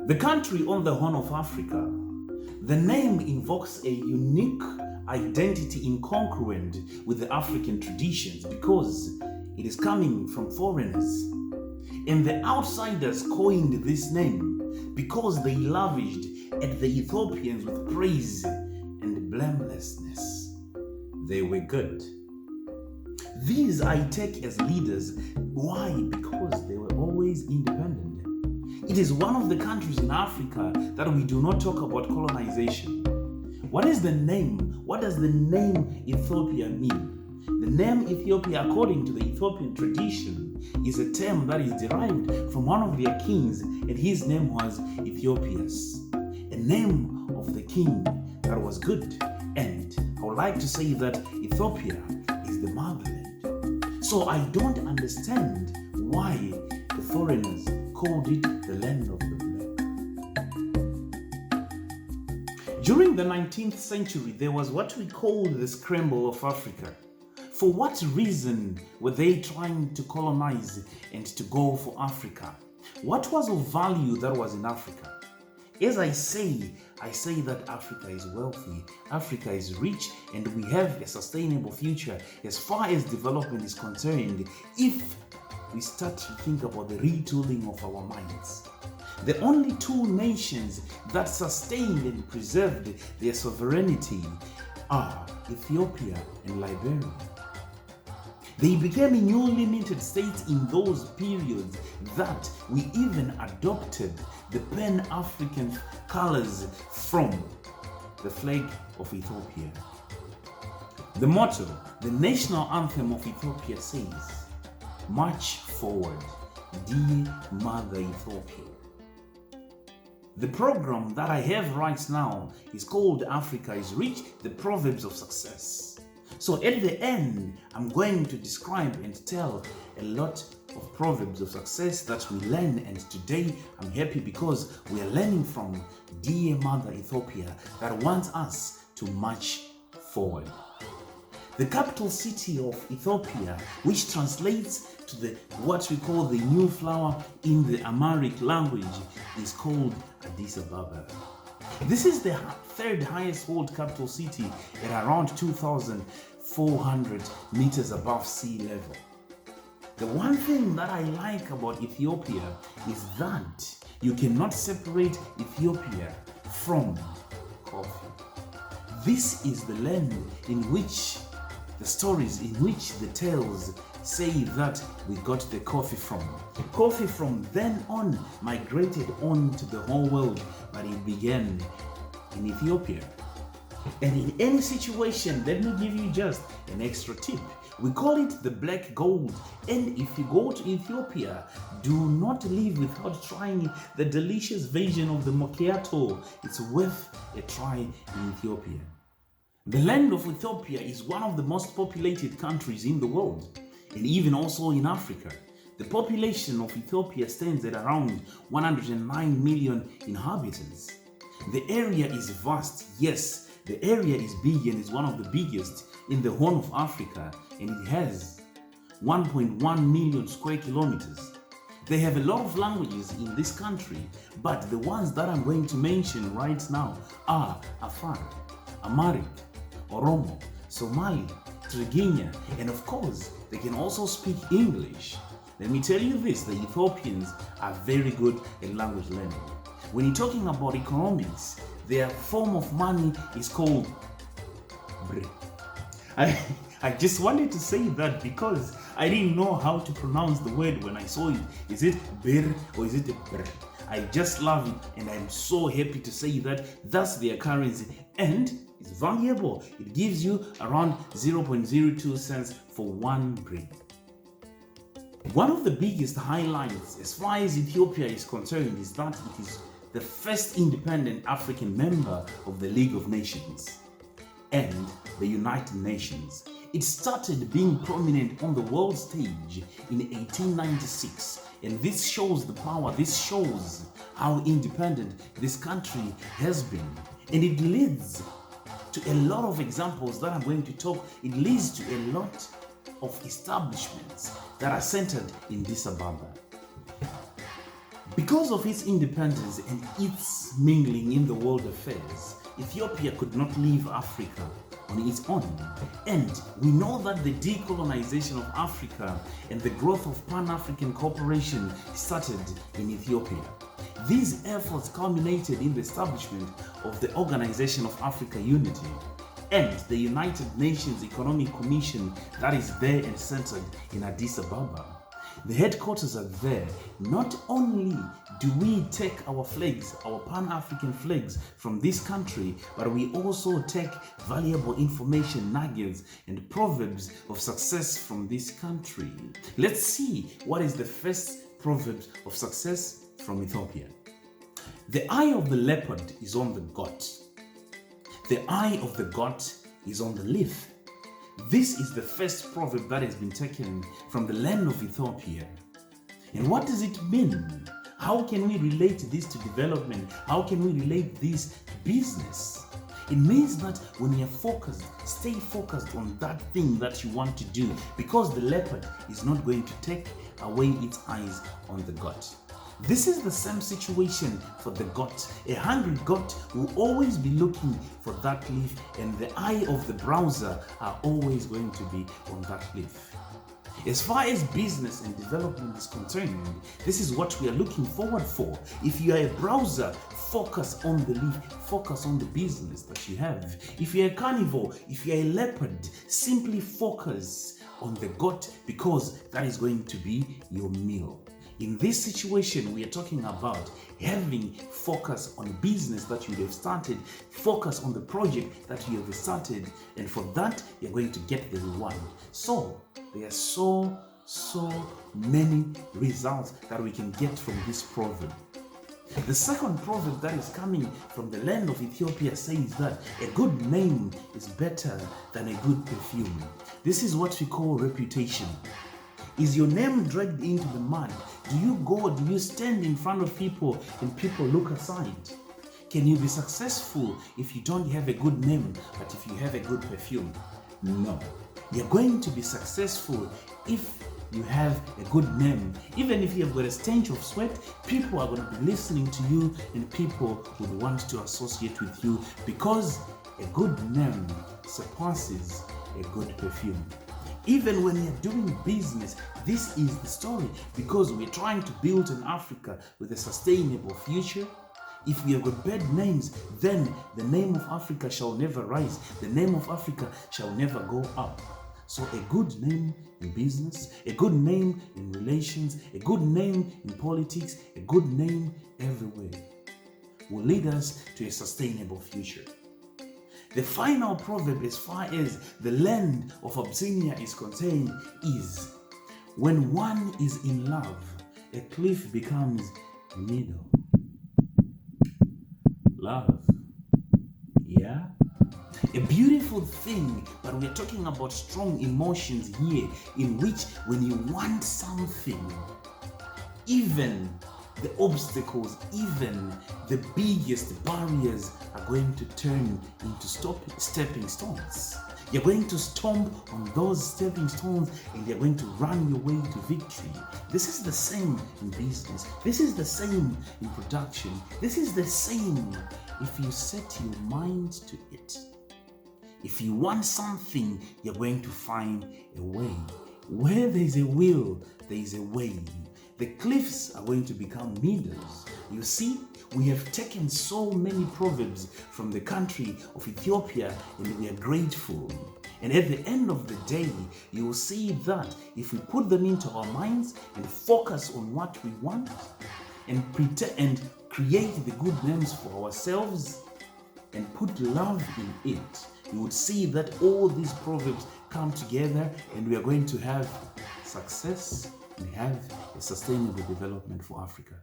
The country on the Horn of Africa, the name invokes a unique identity incongruent with the African traditions because it is coming from foreigners. And the outsiders coined this name because they lavished at the Ethiopians with praise and blamelessness. They were good. These I take as leaders. Why? Because they were always independent. It is one of the countries in Africa that we do not talk about colonization. What is the name? What does the name Ethiopia mean? The name Ethiopia, according to the Ethiopian tradition, is a term that is derived from one of their kings, and his name was Ethiopius, a name of the king that was good. And I would like to say that Ethiopia is the motherland. So I don't understand why the foreigners called it the land of the black. During the 19th century, there was what we call the scramble of Africa. For what reason were they trying to colonize and to go for Africa? What was of value that was in Africa? As I say that Africa is wealthy, Africa is rich, and we have a sustainable future as far as development is concerned if we start to think about the retooling of our minds. The only two nations that sustained and preserved their sovereignty are Ethiopia and Liberia. They became newly minted states in those periods that we even adopted the Pan-African colors from the flag of Ethiopia. The motto, the national anthem of Ethiopia says, "March forward, dear Mother Ethiopia." The program that I have right now is called Africa is Rich, the Proverbs of Success. So at the end, I'm going to describe and tell a lot of proverbs of success that we learn, and today I'm happy because we are learning from dear Mother Ethiopia that wants us to march forward. The capital city of Ethiopia, which translates to what we call the new flower in the Amharic language, is called Addis Ababa. This is the third highest world capital city at around 2,400 meters above sea level. The one thing that I like about Ethiopia is that you cannot separate Ethiopia from coffee. This is the land in which the stories, in which the tales say that we got the coffee from. Coffee from then on migrated on to the whole world, but it began in Ethiopia. And in any situation, let me give you just an extra tip. We call it the black gold. And if you go to Ethiopia, do not leave without trying the delicious version of the macchiato. It's worth a try in Ethiopia. The land of Ethiopia is one of the most populated countries in the world, and even also in Africa. The population of Ethiopia stands at around 109 million inhabitants. The area is vast, yes, the area is big and is one of the biggest in the Horn of Africa, and it has 1.1 million square kilometers. They have a lot of languages in this country, but the ones that I'm going to mention right now are Afar, Amharic, Oromo, Somali, Tigrinya, and of course, they can also speak English. Let me tell you this, the Ethiopians are very good at language learning. When you're talking about economics, their form of money is called birr. I just wanted to say that because I didn't know how to pronounce the word when I saw it. Is it birr or is it birr? I just love it, and I'm so happy to say that that's their currency, and it's valuable. It gives you around 0.02 cents for one birr. One of the biggest highlights as far as Ethiopia is concerned is that it is the first independent African member of the League of Nations and the United Nations. It started being prominent on the world stage in 1896, and this shows the power, this shows how independent this country has been. And it leads to a lot of examples that I'm going to talk. It leads to a lot of establishments that are centered in Addis Ababa. Because of its independence and its mingling in the world affairs, Ethiopia could not leave Africa on its own. And we know that the decolonization of Africa and the growth of Pan-African cooperation started in Ethiopia. These efforts culminated in the establishment of the Organization of Africa Unity and the United Nations Economic Commission that is there and centered in Addis Ababa. The headquarters are there. Not only do we take our flags, our Pan-African flags from this country, but we also take valuable information, nuggets, and proverbs of success from this country. Let's see what is the first proverb of success from Ethiopia. The eye of the leopard is on the goat. The eye of the goat is on the leaf. This is the first proverb that has been taken from the land of Ethiopia. And what does it mean? How can we relate this to development? How can we relate this to business? It means that when you're focused, stay focused on that thing that you want to do, because the leopard is not going to take away its eyes on the goat. This is the same situation for the goat. A hungry goat will always be looking for that leaf, and the eye of the browser are always going to be on that leaf. As far as business and development is concerned, this is what we are looking forward for. If you are a browser, focus on the leaf, focus on the business that you have. If you're a carnivore, if you're a leopard, simply focus on the goat, because that is going to be your meal. In this situation, we are talking about having focus on business that you have started, focus on the project that you have started, and for that, you're going to get the reward. So, there are so many results that we can get from this proverb. The second proverb that is coming from the land of Ethiopia says that a good name is better than a good perfume. This is what we call reputation. Is your name dragged into the mud? Do you stand in front of people and people look aside? Can you be successful if you don't have a good name, but if you have a good perfume? No. You're going to be successful if you have a good name. Even if you have got a stench of sweat, people are going to be listening to you and people would want to associate with you, because a good name surpasses a good perfume. Even when you're doing business, this is the story, because we're trying to build an Africa with a sustainable future. If we have got bad names, then the name of Africa shall never rise. The name of Africa shall never go up. So a good name in business, a good name in relations, a good name in politics, a good name everywhere will lead us to a sustainable future. The final proverb, as far as the land of Abyssinia is concerned, is when one is in love, a cliff becomes a meadow. Love. Yeah? A beautiful thing, but we're talking about strong emotions here, in which when you want something, even the obstacles, even the biggest barriers are going to turn into stepping stones. You're going to stomp on those stepping stones and you're going to run your way to victory. This is the same in business. This is the same in production. This is the same if you set your mind to it. If you want something, you're going to find a way. Where there is a will, there is a way. The cliffs are going to become meadows. You see, we have taken so many proverbs from the country of Ethiopia and we are grateful. And at the end of the day, you will see that if we put them into our minds and focus on what we want and create the good names for ourselves and put love in it, you would see that all these proverbs come together and we are going to have success and have a sustainable development for Africa.